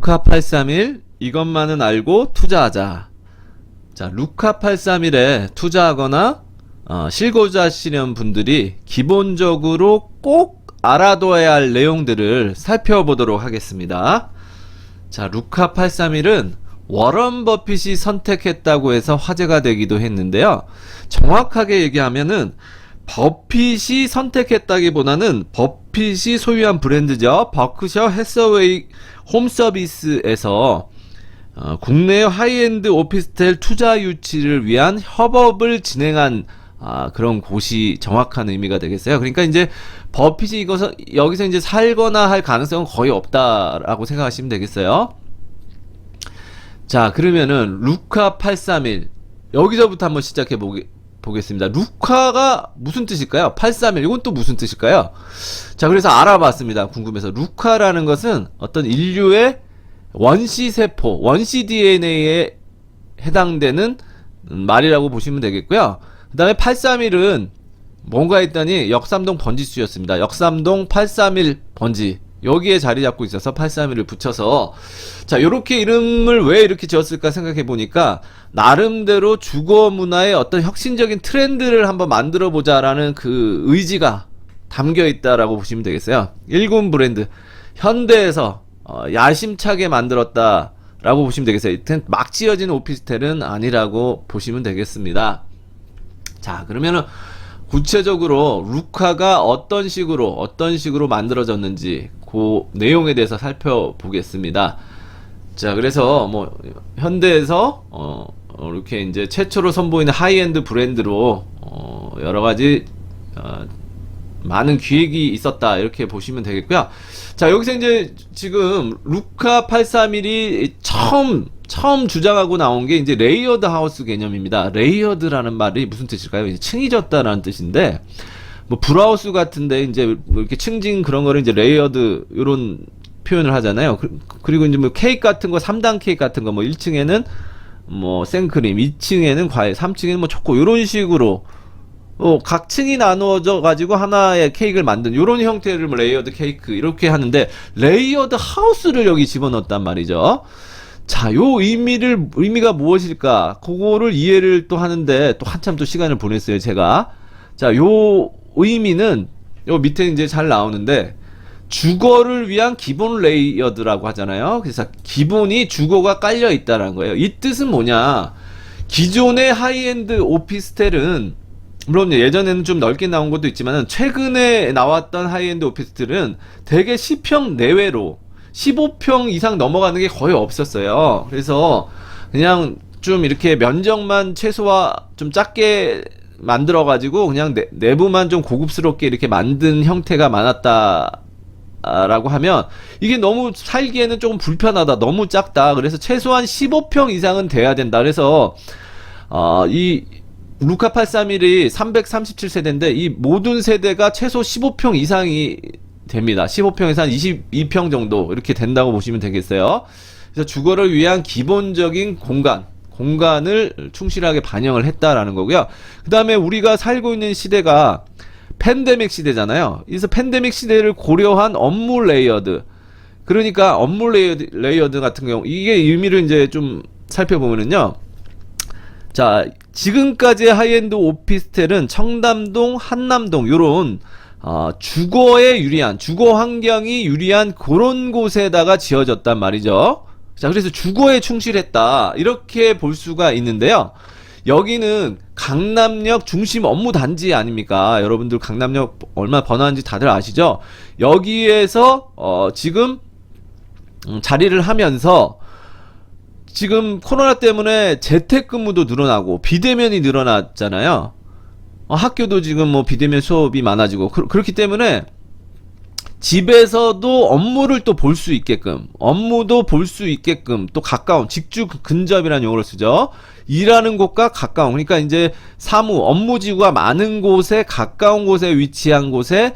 루카 831 이것만은 알고 투자하자. 자, 루카 831에 투자하거나 실고자 하시는 분들이 기본적으로 꼭 알아둬야 할 내용들을 살펴보도록 하겠습니다. 자, 루카 831은 워런 버핏이 선택했다고 해서 화제가 되기도 했는데요. 정확하게 얘기하면은 버핏이 선택했다기보다는 버핏이 소유한 브랜드죠. 버크셔 해서웨이 홈서비스에서 국내의 하이엔드 오피스텔 투자 유치를 위한 협업을 진행한 그런 곳이 정확한 의미가 되겠어요. 그러니까 이제 버핏이 여기서 이제 살거나 할 가능성은 거의 없다라고 생각하시면 되겠어요. 자, 그러면은 루카 831 여기서부터 한번 시작해 보겠습니다. 루카가 무슨 뜻일까요? 831 이건 또 무슨 뜻일까요? 자, 그래서 알아봤습니다. 궁금해서. 루카라는 것은 어떤 인류의 원시 세포, 원시 DNA에 해당되는 말이라고 보시면 되겠고요. 그 다음에 831은 뭔가 했더니 역삼동 번지수였습니다. 역삼동 831 번지, 여기에 자리 잡고 있어서 831을 붙여서, 자, 요렇게 이름을 왜 이렇게 지었을까 생각해 보니까 나름대로 주거 문화의 어떤 혁신적인 트렌드를 한번 만들어 보자라는 그 의지가 담겨 있다라고 보시면 되겠어요. 일군 브랜드 현대에서 야심차게 만들었다라고 보시면 되겠어요. 막 지어진 오피스텔은 아니라고 보시면 되겠습니다. 자, 그러면은 구체적으로 루카가 어떤 식으로 만들어졌는지 그 내용에 대해서 살펴보겠습니다. 자, 그래서 뭐 현대에서 이렇게 이제 최초로 선보이는 하이엔드 브랜드로 여러 가지 많은 기획이 있었다, 이렇게 보시면 되겠고요. 자, 여기서 이제 지금 루카 831이 처음 주장하고 나온 게 이제 레이어드 하우스 개념입니다. 레이어드라는 말이 무슨 뜻일까요? 이제 층이 졌다라는 뜻인데, 뭐 브라우스 같은데 이제 뭐 이렇게 층진 그런 거를 이제 레이어드 이런 표현을 하잖아요. 그리고 이제 뭐 케이크 같은 거, 3단 케이크 같은 거, 뭐 1층에는 뭐 생크림, 2층에는 과일, 3층에는 뭐 초코, 이런 식으로 각 층이 나누어져 가지고 하나의 케이크를 만든 이런 형태를 뭐 레이어드 케이크 이렇게 하는데, 레이어드 하우스를 여기 집어넣었단 말이죠. 자, 요 의미가 무엇일까? 그거를 이해를 또 하는데 또 한참 또 시간을 보냈어요, 제가. 자, 요 의미는 요 밑에 이제 잘 나오는데, 주거를 위한 기본 레이어드라고 하잖아요. 그래서 기본이 주거가 깔려 있다라는 거예요. 이 뜻은 뭐냐? 기존의 하이엔드 오피스텔은 물론 예전에는 좀 넓게 나온 것도 있지만 최근에 나왔던 하이엔드 오피스텔은 대개 10평 내외로 15평 이상 넘어가는 게 거의 없었어요. 그래서 그냥 좀 이렇게 면적만 최소화 좀 작게 만들어 가지고 그냥 내부만 좀 고급스럽게 이렇게 만든 형태가 많았다 라고 하면 이게 너무 살기에는 조금 불편하다, 너무 작다. 그래서 최소한 15평 이상은 돼야 된다. 그래서 이 루카 831이 337세대인데 이 모든 세대가 최소 15평 이상이 됩니다. 15평에서 한 22평 정도 이렇게 된다고 보시면 되겠어요. 그래서 주거를 위한 기본적인 공간을 충실하게 반영을 했다라는 거고요. 그 다음에 우리가 살고 있는 시대가 팬데믹 시대잖아요. 그래서 팬데믹 시대를 고려한 업무 레이어드, 그러니까 업무 레이어드 같은 경우, 이게 의미를 이제 좀 살펴보면은요, 자, 지금까지의 하이엔드 오피스텔은 청담동, 한남동 요런 주거에 유리한, 주거 환경이 유리한 그런 곳에다가 지어졌단 말이죠. 자, 그래서 주거에 충실했다, 이렇게 볼 수가 있는데요. 여기는 강남역 중심 업무 단지 아닙니까? 여러분들 강남역 얼마나 번화한지 다들 아시죠? 여기에서 지금 자리를 하면서 지금 코로나 때문에 재택근무도 늘어나고 비대면이 늘어났잖아요. 학교도 지금 뭐 비대면 수업이 많아지고 그렇기 때문에 집에서도 업무를 또 볼 수 있게끔, 업무도 볼 수 있게끔 또 가까운, 직주 근접이라는 용어를 쓰죠. 일하는 곳과 가까운, 그러니까 이제 업무지구가 많은 곳에, 가까운 곳에 위치한 곳에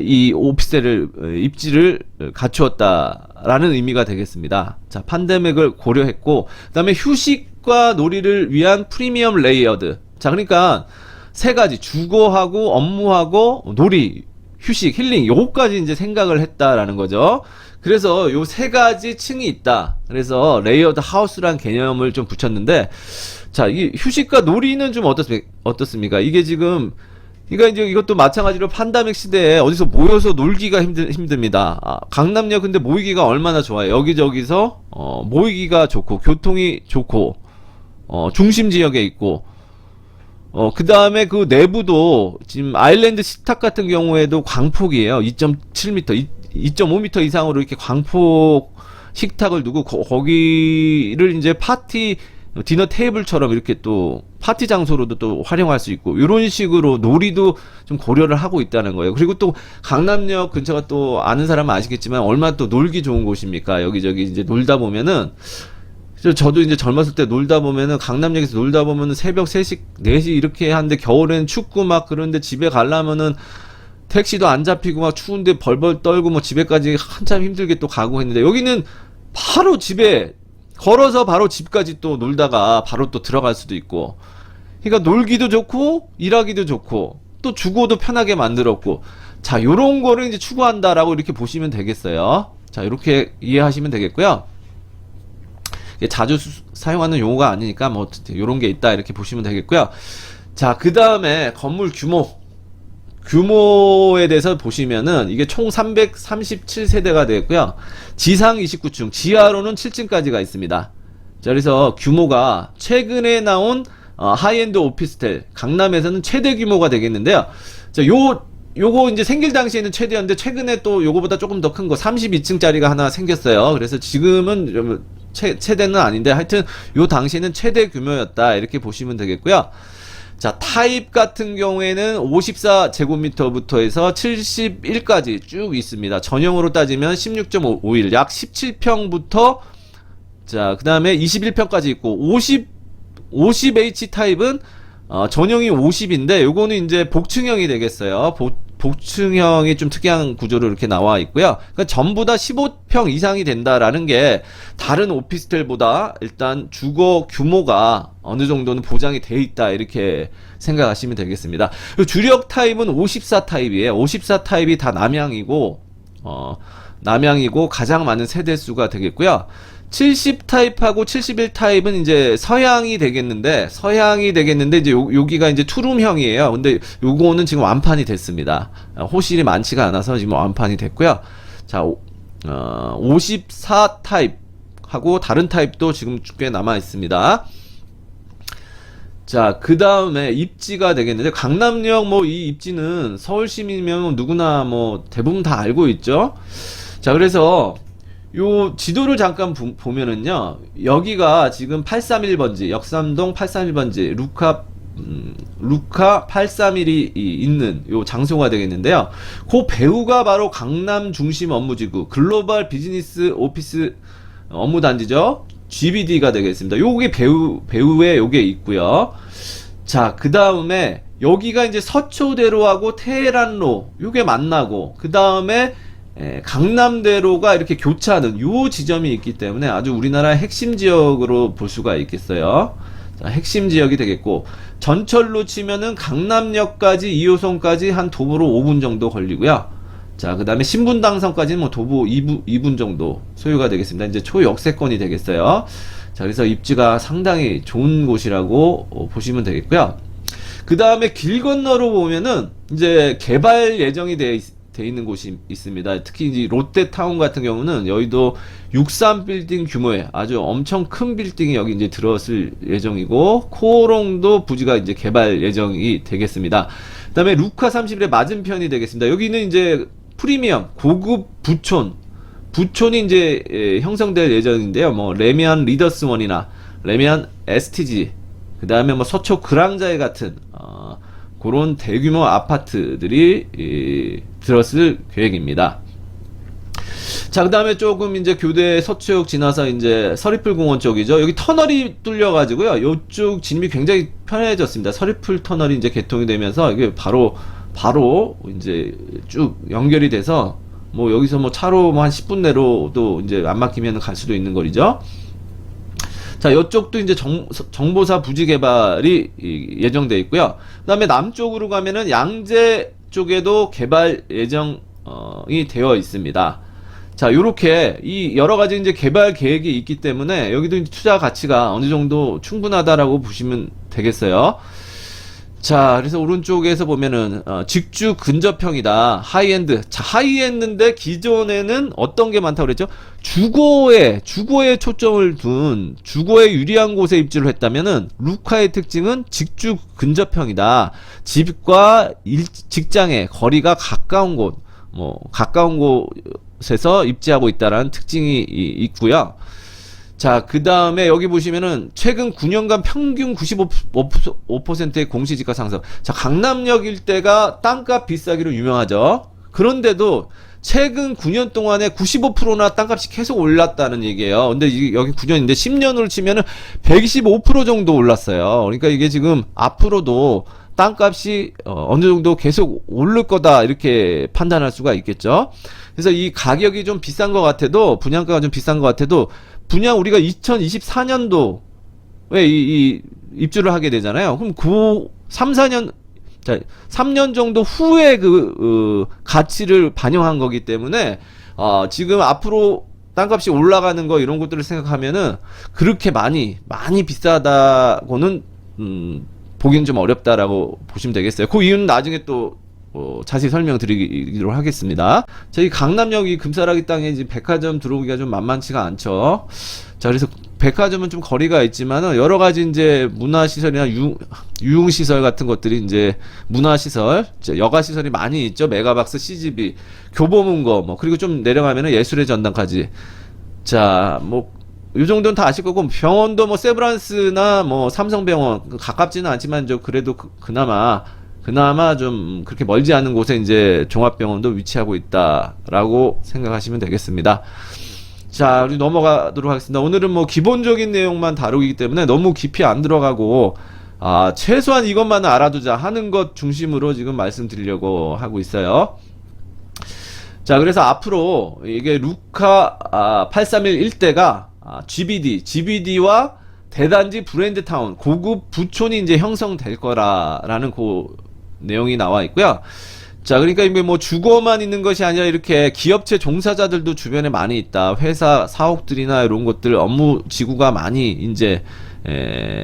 이 오피스텔을 입지를 갖추었다라는 의미가 되겠습니다. 자, 팬데믹을 고려했고, 그 다음에 휴식과 놀이를 위한 프리미엄 레이어드. 자, 그러니까 세 가지, 주거하고 업무하고 놀이, 휴식, 힐링, 요거까지 이제 생각을 했다라는 거죠. 그래서 요 세 가지 층이 있다. 그래서 레이어드 하우스란 개념을 좀 붙였는데, 자, 이 휴식과 놀이는 좀 어떻습니까? 이게 지금, 그러니까 이제 이것도 마찬가지로 팬데믹 시대에 어디서 모여서 놀기가 힘듭니다. 강남역 근데 모이기가 얼마나 좋아요. 여기저기서, 모이기가 좋고, 교통이 좋고, 중심 지역에 있고, 그 다음에 그 내부도 지금 아일랜드 식탁 같은 경우에도 광폭이에요. 2.7m, 2.5m 이상으로 이렇게 광폭 식탁을 두고 거기를 이제 파티 디너 테이블처럼 이렇게 또 파티 장소로도 또 활용할 수 있고 이런 식으로 놀이도 좀 고려를 하고 있다는 거예요. 그리고 또 강남역 근처가 또 아는 사람은 아시겠지만 얼마나 또 놀기 좋은 곳입니까? 여기저기 이제 놀다 보면은 저도 이제 젊었을 때 놀다 보면은 강남역에서 놀다 보면은 새벽 3시, 4시 이렇게 하는데 겨울엔 춥고 막 그런데 집에 가려면은 택시도 안 잡히고 막 추운데 벌벌 떨고 뭐 집에까지 한참 힘들게 또 가고 했는데 여기는 바로 집에 걸어서 바로 집까지 또 놀다가 바로 또 들어갈 수도 있고 그러니까 놀기도 좋고 일하기도 좋고 또 주거도 편하게 만들었고 자 요런 거를 이제 추구한다라고 이렇게 보시면 되겠어요. 자 이렇게 이해하시면 되겠고요. 자주 사용하는 용어가 아니니까 뭐 요런 게 있다 이렇게 보시면 되겠고요. 자 그 다음에 건물 규모에 대해서 보시면은 이게 총 337세대가 되겠고요. 지상 29층, 지하로는 7층까지가 있습니다. 자, 그래서 규모가 최근에 나온 하이엔드 오피스텔 강남에서는 최대 규모가 되겠는데요. 자, 요거 이제 생길 당시에는 최대였는데 최근에 또 요거보다 조금 더 큰 거 32층짜리가 하나 생겼어요. 그래서 지금은 최대는 아닌데 하여튼 요 당시에는 최대 규모였다 이렇게 보시면 되겠고요. 자, 타입 같은 경우에는 54제곱미터부터 해서 71까지 쭉 있습니다. 전용으로 따지면 16.51, 약 17평부터, 자, 그 다음에 21평까지 있고, 50H 타입은, 전용이 50인데, 요거는 이제 복층형이 되겠어요. 복층형이 좀 특이한 구조로 이렇게 나와 있고요. 그러니까 전부 다 15평 이상이 된다라는 게 다른 오피스텔보다 일단 주거 규모가 어느 정도는 보장이 돼 있다 이렇게 생각하시면 되겠습니다. 주력 타입은 54 타입이에요. 54 타입이 다 남향이고 가장 많은 세대 수가 되겠고요. 70 타입하고 71 타입은 이제 서양이 되겠는데 이제 여기가 이제 투룸형이에요. 근데 요거는 지금 완판이 됐습니다. 호실이 많지가 않아서 지금 완판이 됐고요. 자, 54 타입하고 다른 타입도 지금 꽤 남아 있습니다. 자, 그 다음에 입지가 되겠는데 강남역 뭐 이 입지는 서울 시민이면 누구나 뭐 대부분 다 알고 있죠. 자, 그래서 요 지도를 잠깐 보면은요 여기가 지금 831번지 역삼동 831번지 루카 831이 있는 요 장소가 되겠는데요. 그 배후가 바로 강남 중심 업무지구 글로벌 비즈니스 오피스 업무단지죠. GBD가 되겠습니다. 요게 배후에 요게 있고요. 자, 그 다음에 여기가 이제 서초대로하고 테헤란로 요게 만나고 그 다음에 강남대로가 이렇게 교차하는 요 지점이 있기 때문에 아주 우리나라의 핵심 지역으로 볼 수가 있겠어요. 자, 핵심 지역이 되겠고 전철로 치면은 강남역까지 2호선까지 한 도보로 5분 정도 걸리고요. 자, 그 다음에 신분당선까지는 뭐 도보 2분 정도 소요가 되겠습니다. 이제 초역세권이 되겠어요. 자, 그래서 입지가 상당히 좋은 곳이라고 보시면 되겠고요. 그 다음에 길 건너로 보면은 이제 개발 예정이 돼 있는 곳이 있습니다. 특히 이제 롯데타운 같은 경우는 여의도 63빌딩 규모의 아주 엄청 큰 빌딩이 여기 이제 들어설 예정이고 코롱도 부지가 이제 개발 예정이 되겠습니다. 그 다음에 루카 31의 맞은편이 되겠습니다. 여기는 이제 프리미엄 고급 부촌이 이제 형성될 예정인데요. 뭐 레미안 리더스원이나 레미안 STG 그 다음에 뭐 서초 그랑자이 같은 그런 대규모 아파트들이 들었을 계획입니다. 자, 그 다음에 조금 이제 교대 서초역 지나서 이제 서리풀 공원 쪽이죠. 여기 터널이 뚫려가지고요. 요쪽 진입이 굉장히 편해졌습니다. 서리풀 터널이 이제 개통이 되면서 이게 바로 이제 쭉 연결이 돼서 뭐 여기서 뭐 차로 뭐 한 10분 내로도 이제 안 막히면 갈 수도 있는 거리죠. 자, 이쪽도 이제 정보사 부지 개발이 예정돼 있고요. 그 다음에 남쪽으로 가면은 양재 쪽에도 개발 예정이 되어 있습니다. 자, 요렇게 이 여러 가지 이제 개발 계획이 있기 때문에 여기도 이제 투자 가치가 어느 정도 충분하다라고 보시면 되겠어요. 자, 그래서 오른쪽에서 보면은 직주 근접형이다. 하이엔드. 자, 하이엔드인데 기존에는 어떤 게 많다고 그랬죠? 주거에 초점을 둔 주거에 유리한 곳에 입주를 했다면은 루카의 특징은 직주 근접형이다. 집과 직장의 거리가 가까운 곳, 가까운 곳에서 입지하고 있다라는 특징이 있고요. 자, 그 다음에 여기 보시면은 최근 9년간 평균 95%의 공시지가 상승. 자, 강남역 일대가 땅값 비싸기로 유명하죠. 그런데도 최근 9년 동안에 95%나 땅값이 계속 올랐다는 얘기예요. 근데 여기 9년인데 10년으로 치면은 125% 정도 올랐어요. 그러니까 이게 지금 앞으로도 땅값이 어느 정도 계속 오를 거다 이렇게 판단할 수가 있겠죠. 그래서 이 가격이 좀 비싼 것 같아도, 분양가가 좀 비싼 것 같아도 분양 우리가 2024년도에 이 입주를 하게 되잖아요. 그럼 3, 4년, 자, 3년 정도 후에 가치를 반영한 거기 때문에, 지금 앞으로 땅값이 올라가는 거 이런 것들을 생각하면은 그렇게 많이 비싸다고는, 보기는 좀 어렵다라고 보시면 되겠어요. 그 이유는 나중에 또 자세히 설명드리도록 하겠습니다. 저희 강남역 이 금싸라기 땅에 이제 백화점 들어오기가 좀 만만치가 않죠. 자, 그래서 백화점은 좀 거리가 있지만은 여러 가지 이제 문화시설이나 유흥시설 같은 것들이 이제 문화시설, 여가시설이 많이 있죠. 메가박스, CGV, 교보문고, 그리고 좀 내려가면은 예술의 전당까지. 자, 이 정도는 다 아실 거고, 병원도 세브란스나 삼성병원, 가깝지는 않지만, 그래도 그나마 좀 그렇게 멀지 않은 곳에 이제 종합병원도 위치하고 있다라고 생각하시면 되겠습니다. 자, 우리 넘어가도록 하겠습니다. 오늘은 기본적인 내용만 다루기 때문에 너무 깊이 안 들어가고, 최소한 이것만은 알아두자 하는 것 중심으로 지금 말씀드리려고 하고 있어요. 자, 그래서 앞으로 이게 루카 831 일대가 GBD와 대단지 브랜드타운, 고급 부촌이 이제 형성될 거라는 내용이 나와 있고요. 자, 그러니까 이게 주거만 있는 것이 아니라 이렇게 기업체 종사자들도 주변에 많이 있다. 회사 사옥들이나 이런 것들 업무 지구가 많이 이제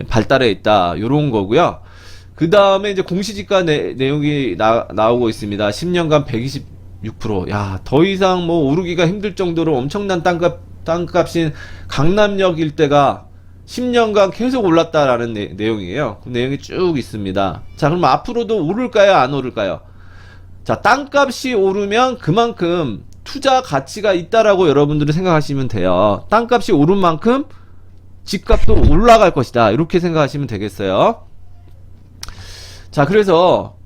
발달해 있다. 요런 거고요. 그 다음에 이제 공시지가 내용이 나오고 있습니다. 10년간 126%. 야, 더 이상 오르기가 힘들 정도로 엄청난 땅값인 강남역 일대가 10년간 계속 올랐다라는 내용이에요. 그 내용이 쭉 있습니다. 자, 그럼 앞으로도 오를까요? 안 오를까요? 자, 땅값이 오르면 그만큼 투자 가치가 있다라고 여러분들이 생각하시면 돼요. 땅값이 오른 만큼 집값도 올라갈 것이다. 이렇게 생각하시면 되겠어요. 자, 그래서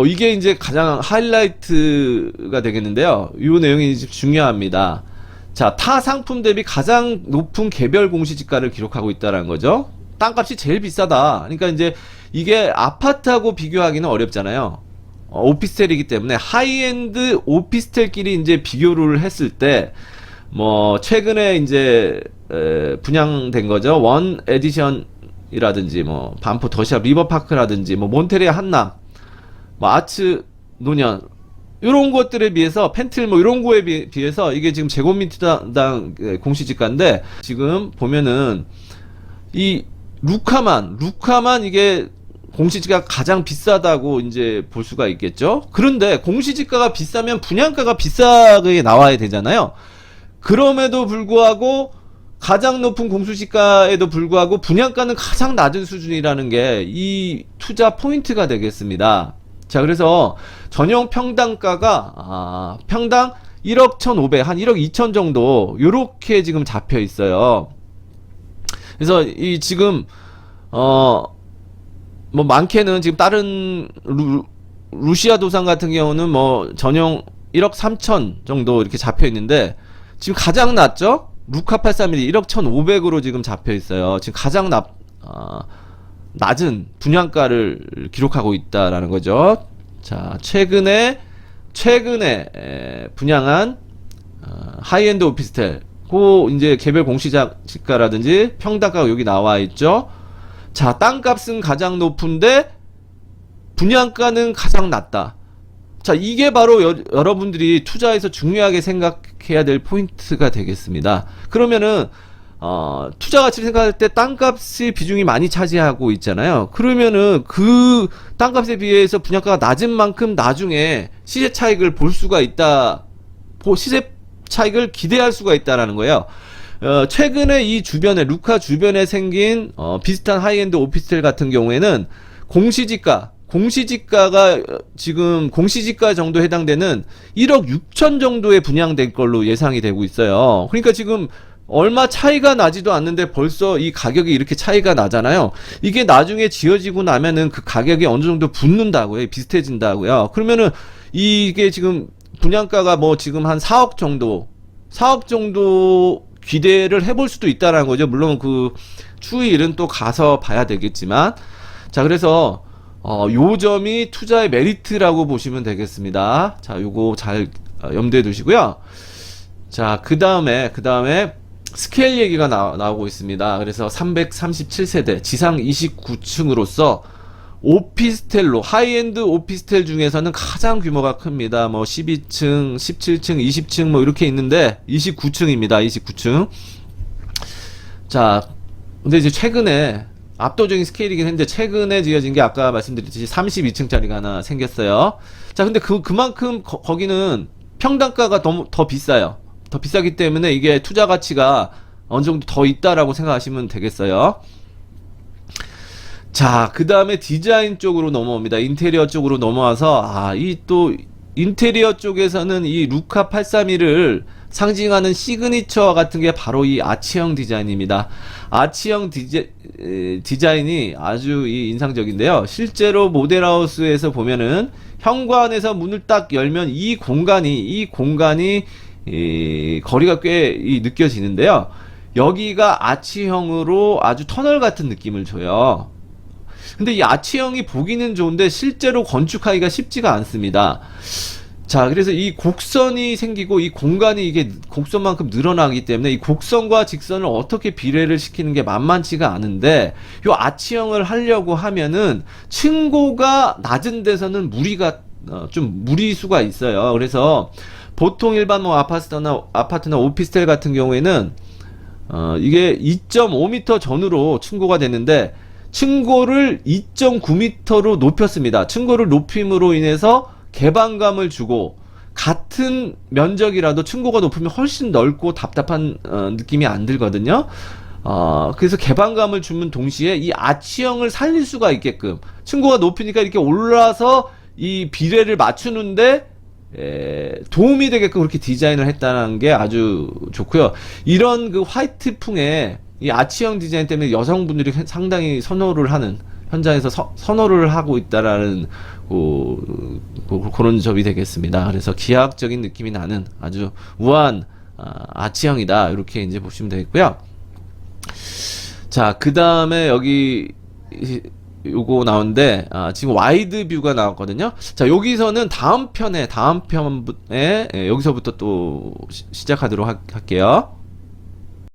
이게 이제 가장 하이라이트가 되겠는데요. 이 내용이 중요합니다. 자, 타 상품 대비 가장 높은 개별 공시지가를 기록하고 있다는 거죠. 땅값이 제일 비싸다. 그러니까 이제 이게 아파트하고 비교하기는 어렵잖아요. 오피스텔이기 때문에 하이엔드 오피스텔끼리 이제 비교를 했을 때 최근에 이제 분양된 거죠. 원 에디션이라든지 반포 더샵 리버파크라든지 몬테리에 한남, 아츠 노년 이런 것들에 비해서 펜틀 이런 거에 비해서 이게 지금 제곱미터당 공시지가인데, 지금 보면은 이 루카만 이게 공시지가 가장 비싸다고 이제 볼 수가 있겠죠. 그런데 공시지가가 비싸면 분양가가 비싸게 나와야 되잖아요. 그럼에도 불구하고 가장 높은 공시지가에도 불구하고 분양가는 가장 낮은 수준이라는 게 이 투자 포인트가 되겠습니다. 자, 그래서 전용 평당가가 평당 1억 1,500, 한 1억 2천 정도 요렇게 지금 잡혀 있어요. 그래서 이 지금 많게는 지금 다른 루시아 도상 같은 경우는 전용 1억 3천 정도 이렇게 잡혀 있는데, 지금 가장 낮죠? 루카 831이 1억 1,500으로 지금 잡혀 있어요. 지금 가장 낮은 분양가를 기록하고 있다라는 거죠. 자, 최근에 분양한 하이엔드 오피스텔, 이제 개별 공시지가라든지 평당가가 여기 나와 있죠. 자, 땅값은 가장 높은데 분양가는 가장 낮다. 자, 이게 바로 여러분들이 투자에서 중요하게 생각해야 될 포인트가 되겠습니다. 그러면은 투자 가치를 생각할 때 땅값의 비중이 많이 차지하고 있잖아요. 그러면은 그 땅값에 비해서 분양가가 낮은 만큼 나중에 시세 차익을 볼 수가 있다, 시세 차익을 기대할 수가 있다라는 거예요. 최근에 이 주변에, 루카 주변에 생긴 비슷한 하이엔드 오피스텔 같은 경우에는 공시지가가 지금 공시지가 정도 해당되는 1억 6천 정도에 분양될 걸로 예상이 되고 있어요. 그러니까 지금 얼마 차이가 나지도 않는데 벌써 이 가격이 이렇게 차이가 나잖아요. 이게 나중에 지어지고 나면은 그 가격이 어느 정도 붙는다고요. 비슷해진다고요. 그러면은 이게 지금 분양가가 뭐 지금 한 4억 정도 기대를 해볼 수도 있다라는 거죠. 물론 그 추이일은 또 가서 봐야 되겠지만, 자, 그래서 요 점이 투자의 메리트라고 보시면 되겠습니다. 자, 요거 잘 염두에 두시고요. 자, 그 다음에 스케일 얘기가 나오고 있습니다. 그래서 337세대 지상 29층으로서 오피스텔로, 하이엔드 오피스텔 중에서는 가장 규모가 큽니다. 뭐 12층, 17층, 20층 뭐 이렇게 있는데 29층입니다. 29층. 자, 근데 이제 최근에 압도적인 스케일이긴 했는데 최근에 지어진 게 아까 말씀드렸듯이 32층짜리가 하나 생겼어요. 자, 근데 그만큼 거기는 평당가가 더 비싸요. 더 비싸기 때문에 이게 투자 가치가 어느 정도 더 있다라고 생각하시면 되겠어요. 자, 그 다음에 디자인 쪽으로 넘어옵니다. 인테리어 쪽으로 넘어와서, 이 또, 인테리어 쪽에서는 이 루카 831을 상징하는 시그니처 같은 게 바로 이 아치형 디자인입니다. 아치형 디자인이 아주 인상적인데요. 실제로 모델하우스에서 보면은 현관에서 문을 딱 열면 이 공간이 거리가 꽤 느껴지는데요. 여기가 아치형으로 아주 터널 같은 느낌을 줘요. 근데 이 아치형이 보기는 좋은데 실제로 건축하기가 쉽지가 않습니다. 자, 그래서 이 곡선이 생기고 이 공간이 이게 곡선만큼 늘어나기 때문에 이 곡선과 직선을 어떻게 비례를 시키는 게 만만치가 않은데, 요 아치형을 하려고 하면은 층고가 낮은 데서는 좀 무리수가 있어요. 그래서 보통 일반 뭐 아파트나 오피스텔 같은 경우에는 이게 2.5m 전후로 층고가 되는데 층고를 2.9m로 높였습니다. 층고를 높임으로 인해서 개방감을 주고, 같은 면적이라도 층고가 높으면 훨씬 넓고 답답한 느낌이 안 들거든요. 그래서 개방감을 주면 동시에 이 아치형을 살릴 수가 있게끔, 층고가 높으니까 이렇게 올라서 이 비례를 맞추는데 도움이 되게끔 그렇게 디자인을 했다는 게 아주 좋고요. 이런 그 화이트풍의 이 아치형 디자인 때문에 여성분들이 상당히 현장에서 선호를 하고 있다라는 그런 점이 되겠습니다. 그래서 기하학적인 느낌이 나는 아주 우아한 아치형이다, 이렇게 이제 보시면 되겠고요. 자, 그 다음에 여기 요거 나오는데, 지금 와이드 뷰가 나왔거든요. 자, 여기서는 다음 편에 여기서부터 또 시작하도록 할게요.